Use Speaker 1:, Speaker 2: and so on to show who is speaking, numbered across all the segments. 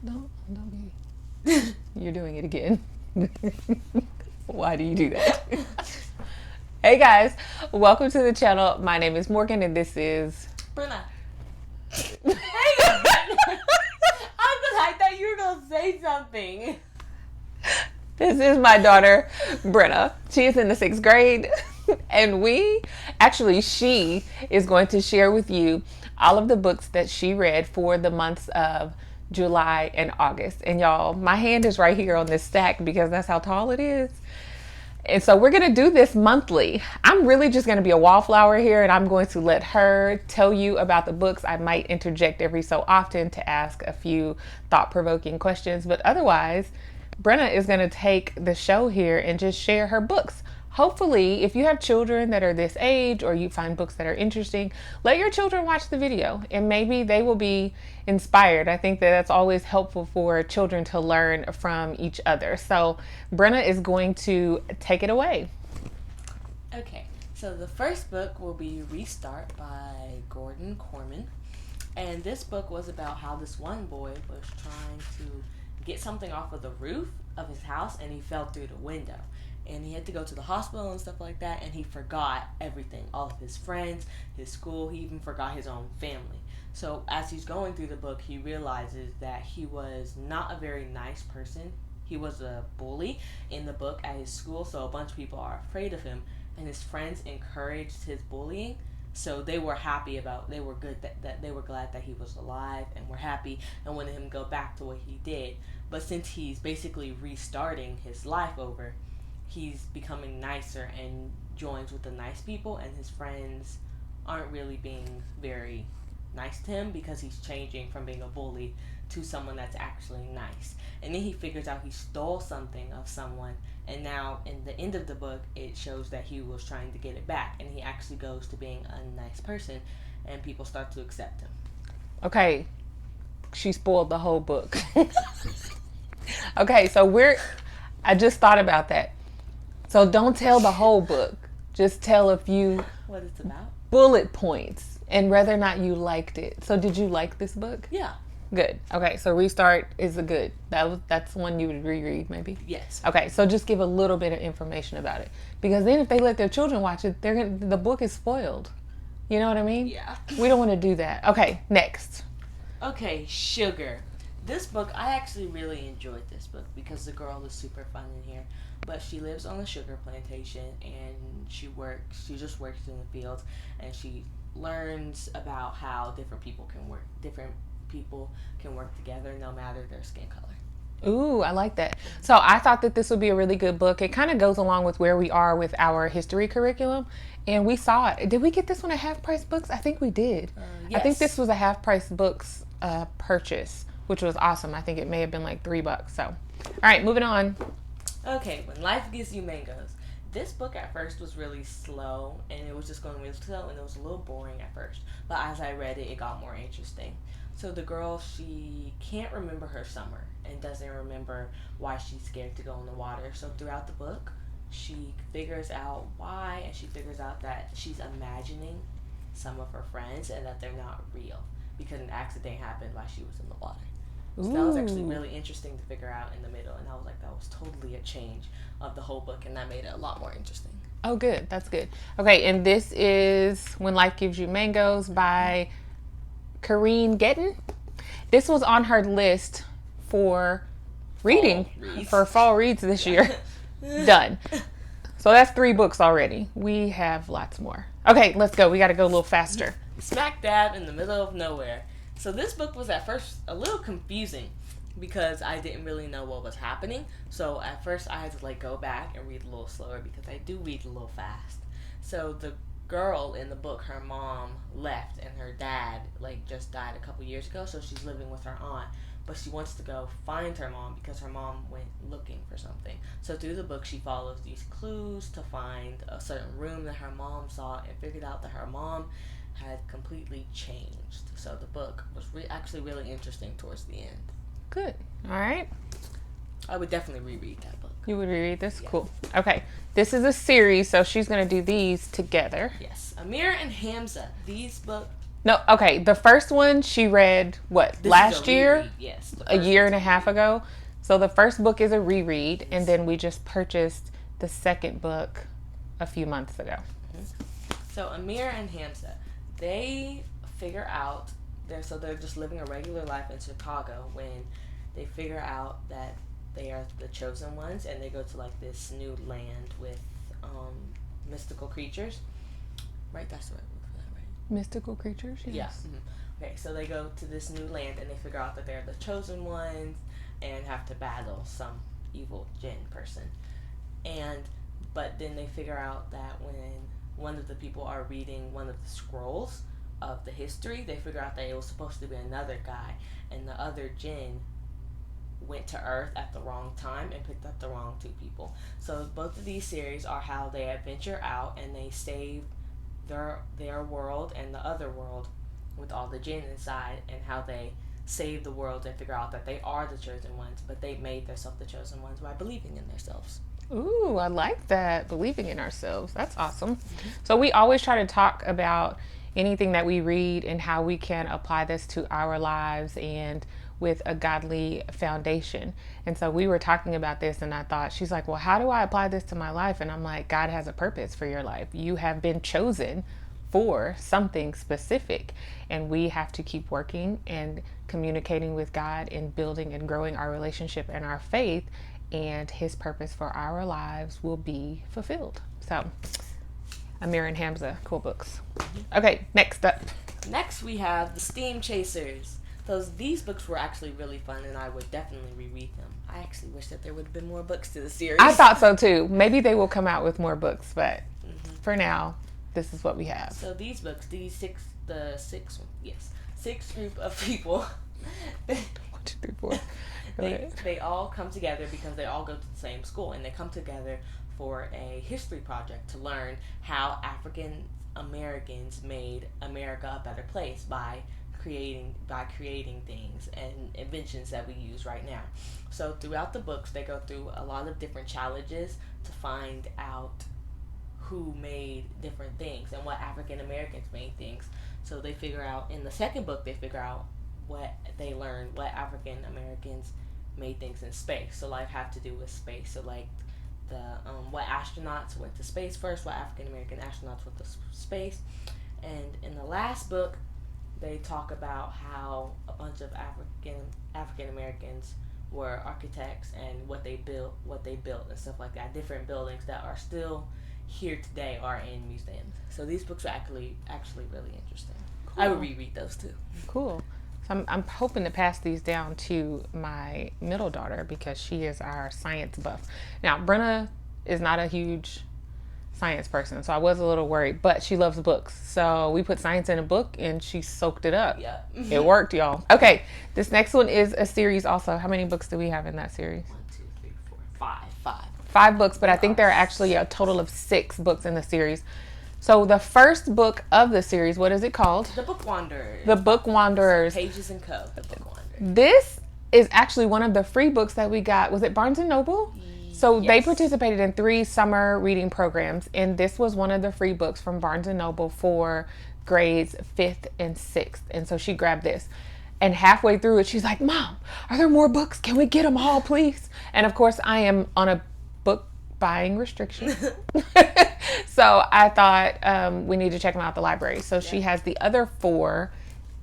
Speaker 1: Don't be. You're doing it again. Why do you do that? Hey guys, welcome to the channel. My name is Morgan and this is
Speaker 2: Brenna. Hang on. I thought you were going to say something.
Speaker 1: This is my daughter, Brenna. She is in the 6th grade and she is going to share with you all of the books that she read for the months of July and August. And y'all, my hand is right here on this stack because that's how tall it is. And so we're going to do this monthly. I'm really just going to be a wallflower here and I'm going to let her tell you about the books. I might interject every so often to ask a few thought-provoking questions, but otherwise, Brenna is going to take the show here and just share her books. Hopefully, if you have children that are this age or you find books that are interesting, let your children watch the video and maybe they will be inspired. I think that that's always helpful for children to learn from each other. So Brenna is going to take it away.
Speaker 2: Okay, so the first book will be Restart by Gordon Corman. And this book was about how this one boy was trying to get something off of the roof of his house and he fell through the window. And he had to go to the hospital and stuff like that, and he forgot everything, all of his friends, his school, he even forgot his own family. So as he's going through the book, he realizes that he was not a very nice person. He was a bully in the book at his school, so a bunch of people are afraid of him, and his friends encouraged his bullying. So they were they were good that they were glad that he was alive and were happy and wanted him to go back to what he did. But since he's basically restarting his life over, he's becoming nicer and joins with the nice people, and his friends aren't really being very nice to him because he's changing from being a bully to someone that's actually nice. And then he figures out he stole something of someone, and now in the end of the book it shows that he was trying to get it back, and he actually goes to being a nice person and people start to accept him.
Speaker 1: Okay, she spoiled the whole book. Okay, so I just thought about that. So don't tell the whole book. Just tell a few
Speaker 2: What it's about.
Speaker 1: Bullet points and whether or not you liked it. So did you like this book?
Speaker 2: Yeah.
Speaker 1: Good. Okay, so Restart is a good. That's one you would reread maybe?
Speaker 2: Yes.
Speaker 1: Okay, so just give a little bit of information about it. Because then if they let their children watch it, the book is spoiled. You know what I mean?
Speaker 2: Yeah.
Speaker 1: We don't want to do that. Okay, next.
Speaker 2: Okay, Sugar. This book, I actually really enjoyed this book because the girl is super fun in here. But she lives on a sugar plantation and she just works in the fields, and she learns about how different people can work together no matter their skin color.
Speaker 1: Ooh, I like that. So I thought that this would be a really good book. It kind of goes along with where we are with our history curriculum. And we saw it. Did we get this one at Half Price Books? I think we did.
Speaker 2: Yes.
Speaker 1: I think this was a Half Price Books purchase, which was awesome. I think it may have been like $3. So, all right, moving on.
Speaker 2: Okay, When Life Gives You Mangoes. This book at first was really slow, and it was just going really slow, and it was a little boring at first. But as I read it, it got more interesting. So the girl, she can't remember her summer and doesn't remember why she's scared to go in the water. So throughout the book, she figures out why, and she figures out that she's imagining some of her friends and that they're not real because an accident happened while she was in the water. So that was actually really interesting to figure out in the middle, and I was like, that was totally a change of the whole book, and that made it a lot more interesting.
Speaker 1: Oh, good. That's good. Okay, and this is When Life Gives You Mangoes by Kareen Gettin. This was on her list for reading for fall reads this year. Done. So that's 3 books already. We have lots more. Okay, let's go. We got to go a little faster.
Speaker 2: Smack dab in the middle of nowhere. So this book was at first a little confusing because I didn't really know what was happening. So at first I had to go back and read a little slower because I do read a little fast. So the girl in the book, her mom left and her dad just died a couple years ago, so she's living with her aunt. But she wants to go find her mom because her mom went looking for something. So through the book she follows these clues to find a certain room that her mom saw and figured out that her mom had completely changed. So the book was actually really interesting towards the end.
Speaker 1: Good. All right.
Speaker 2: I would definitely reread that book.
Speaker 1: You would reread this?
Speaker 2: Yeah.
Speaker 1: Cool. Okay. This is a series, so she's going to do these together.
Speaker 2: Yes. Amir and Hamza. These
Speaker 1: No, okay. The first one she read, what,
Speaker 2: This is
Speaker 1: last
Speaker 2: a
Speaker 1: year?
Speaker 2: reread, yes. The
Speaker 1: A
Speaker 2: first
Speaker 1: year
Speaker 2: one's
Speaker 1: and a half
Speaker 2: reread.
Speaker 1: ago. So the first book is a reread, and then we just purchased the second book a few months ago.
Speaker 2: So Amir and Hamza, they figure out they're just living a regular life in Chicago when they figure out that they are the chosen ones, and they go to like this new land with mystical creatures. Right, that's the right word for that, right?
Speaker 1: Mystical creatures, yes.
Speaker 2: Yeah. Okay, so they go to this new land and they figure out that they're the chosen ones and have to battle some evil jinn person. And but then they figure out that when one of the people are reading one of the scrolls of the history, they figure out that it was supposed to be another guy, and the other jinn went to Earth at the wrong time and picked up the wrong two people. So both of these series are how they adventure out and they save their world and the other world with all the jinn inside, and how they save the world and figure out that they are the chosen ones, but they made themselves the chosen ones by believing in themselves.
Speaker 1: Ooh, I like that. Believing in ourselves. That's awesome. So we always try to talk about anything that we read and how we can apply this to our lives and with a godly foundation. And so we were talking about this, and I thought, she's like, well, how do I apply this to my life? And I'm like, God has a purpose for your life. You have been chosen for something specific, and we have to keep working and communicating with God and building and growing our relationship and our faith, and his purpose for our lives will be fulfilled. So Amir and Hamza, cool books. Okay, next up.
Speaker 2: Next, we have The Steam Chasers. These books were actually really fun, and I would definitely reread them. I actually wish that there would have been more books to the series.
Speaker 1: I thought so too. Maybe they will come out with more books, but for now, this is what we have.
Speaker 2: So these books, six group of people.
Speaker 1: 1, 2, 3, 4.
Speaker 2: They all come together because they all go to the same school, and they come together for a history project to learn how African Americans made America a better place by creating things and inventions that we use right now. So throughout the books, they go through a lot of different challenges to find out who made different things and what African Americans made things. So they figure out in the second book, they figure out what they learned, what African Americans made things in space. So like have to do with space. So like the what astronauts went to space first, what African American astronauts went to space, and in the last book, they talk about how a bunch of African Americans were architects and what they built and stuff like that. Different buildings that are still here today are in museums. So these books are actually really interesting. Cool. I would reread those too.
Speaker 1: Cool. So I'm hoping to pass these down to my middle daughter because she is our science buff. Now, Brenna is not a huge science person, so I was a little worried, but she loves books. So we put science in a book and she soaked it up.
Speaker 2: Yeah.
Speaker 1: It worked, y'all. Okay, this next one is a series also. How many books do we have in that series?
Speaker 2: 1, 2, 3, 4, 5.
Speaker 1: 5 books, but I think there are actually a total of 6 books in the series. So the first book of the series, what is it called?
Speaker 2: The Book Wanderers.
Speaker 1: The Book Wanderers.
Speaker 2: Pages and Co. The Book Wanderers.
Speaker 1: This is actually one of the free books that we got. Was it Barnes & Noble? So they participated in 3 summer reading programs, and this was one of the free books from Barnes & Noble for grades 5th and 6th. And so she grabbed this. And halfway through it, she's like, Mom, are there more books? Can we get them all, please? And of course, I am on a book buying restriction. So I thought we need to check them out at the library. So she has the other 4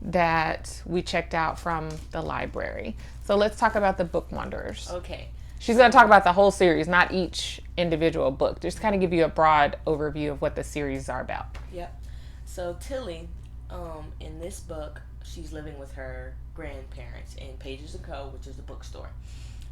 Speaker 1: that we checked out from the library. So let's talk about the Book Wanderers.
Speaker 2: Okay.
Speaker 1: She's going to talk about the whole series, not each individual book. Just kind of give you a broad overview of what the series are about.
Speaker 2: Yep. So Tilly, in this book, she's living with her grandparents in Pages & Co., which is a bookstore.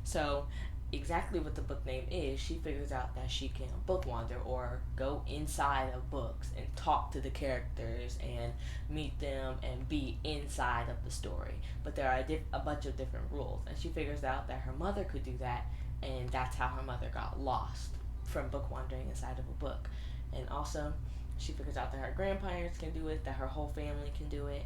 Speaker 2: So exactly what the book name is, she figures out that she can book wander or go inside of books and talk to the characters and meet them and be inside of the story. But there are a bunch of different rules, and she figures out that her mother could do that, and that's how her mother got lost from book wandering inside of a book. And also, she figures out that her grandparents can do it, that her whole family can do it,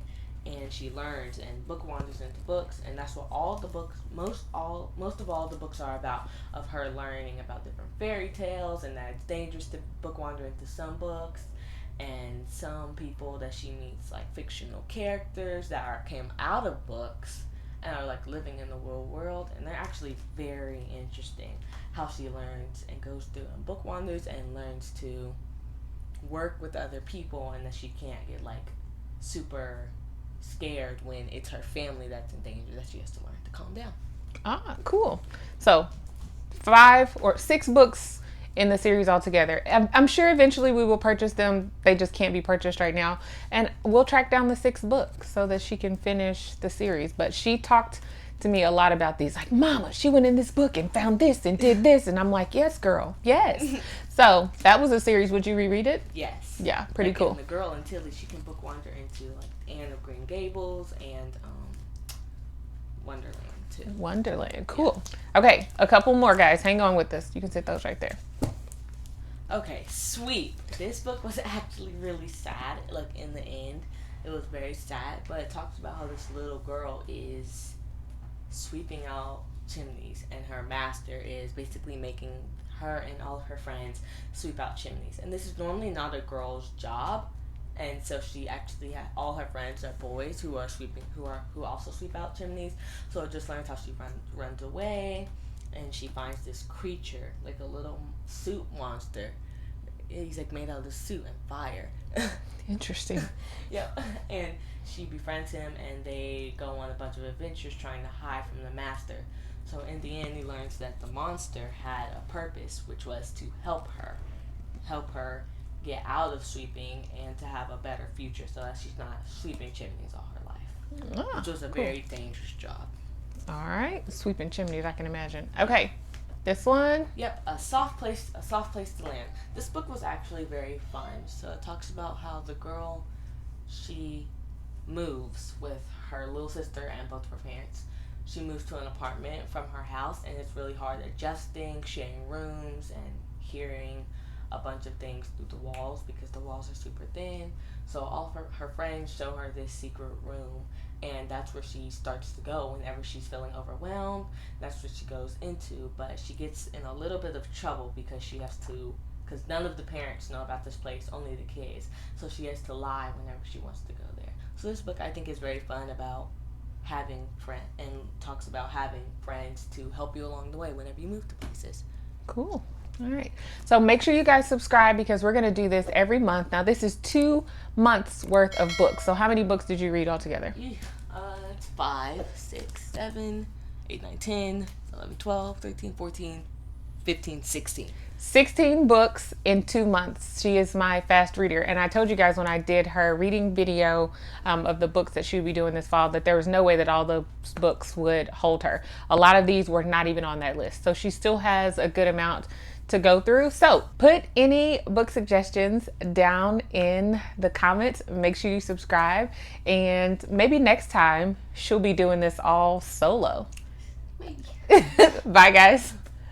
Speaker 2: and she learns and book wanders into books, and that's what all the books, most of all the books are about, of her learning about different fairy tales, and that it's dangerous to book wander into some books, and some people that she meets, like fictional characters that came out of books and are like living in the real world, and they're actually very interesting. How she learns and goes through and book wanders and learns to work with other people, and that she can't get like super scared when it's her family that's in danger, that she has to learn to calm down.
Speaker 1: Ah, cool. So 5 or 6 books in the series altogether. I'm sure eventually we will purchase them. They just can't be purchased right now. And we'll track down the 6 books so that she can finish the series. But she talked to me a lot about these. Like, Mama, she went in this book and found this and did this. And I'm like, yes, girl. Yes. So that was a series. Would you reread it?
Speaker 2: Yes.
Speaker 1: Yeah, pretty
Speaker 2: like
Speaker 1: cool.
Speaker 2: In The Girl in Tilly, she can book wander into like Anne of Green Gables and Wonderland too.
Speaker 1: Wonderland. Cool. Yeah. Okay, a couple more, guys. Hang on with us. You can sit those right there.
Speaker 2: Okay, Sweep. This book was actually really sad. Like, in the end, it was very sad. But it talks about how this little girl is sweeping out chimneys, and her master is basically making her and all of her friends sweep out chimneys. And this is normally not a girl's job. And so she actually had all her friends are boys who are sweeping, who also sweep out chimneys. So it just learns how she runs away, and she finds this creature, like a little suit monster. He's like made out of the suit and fire.
Speaker 1: Interesting.
Speaker 2: Yeah, and she befriends him, and they go on a bunch of adventures trying to hide from the master. So in the end, he learns that the monster had a purpose, which was to help her get out of sweeping and to have a better future, so that she's not sweeping chimneys all her life, which was a very dangerous job.
Speaker 1: All right, sweeping chimneys, I can imagine. Okay, this one.
Speaker 2: Yep, a soft place to land. This book was actually very fun. So it talks about how the girl, she moves with her little sister and both of her parents. She moves to an apartment from her house, and it's really hard adjusting, sharing rooms, and hearing a bunch of things through the walls because the walls are super thin. So all of her friends show her this secret room, and that's where she starts to go whenever she's feeling overwhelmed. That's what she goes into, but she gets in a little bit of trouble because none of the parents know about this place, only the kids. So she has to lie whenever she wants to go there. So this book, I think, is very fun about having friends, and talks about having friends to help you along the way whenever you move to places.
Speaker 1: Cool. All right. So make sure you guys subscribe, because we're going to do this every month. Now, this is 2 months worth of books. So how many books did you read altogether?
Speaker 2: It's 5, 6, 7, 8, 9, 10, 11, 12, 13, 14, 15, 16.
Speaker 1: 16 books in 2 months. She is my fast reader. And I told you guys when I did her reading video of the books that she would be doing this fall, that there was no way that all the books would hold her. A lot of these were not even on that list. So she still has a good amount to go through. So put any book suggestions down in the comments. Make sure you subscribe, and maybe next time she'll be doing this all solo.
Speaker 2: Maybe.
Speaker 1: Bye, guys.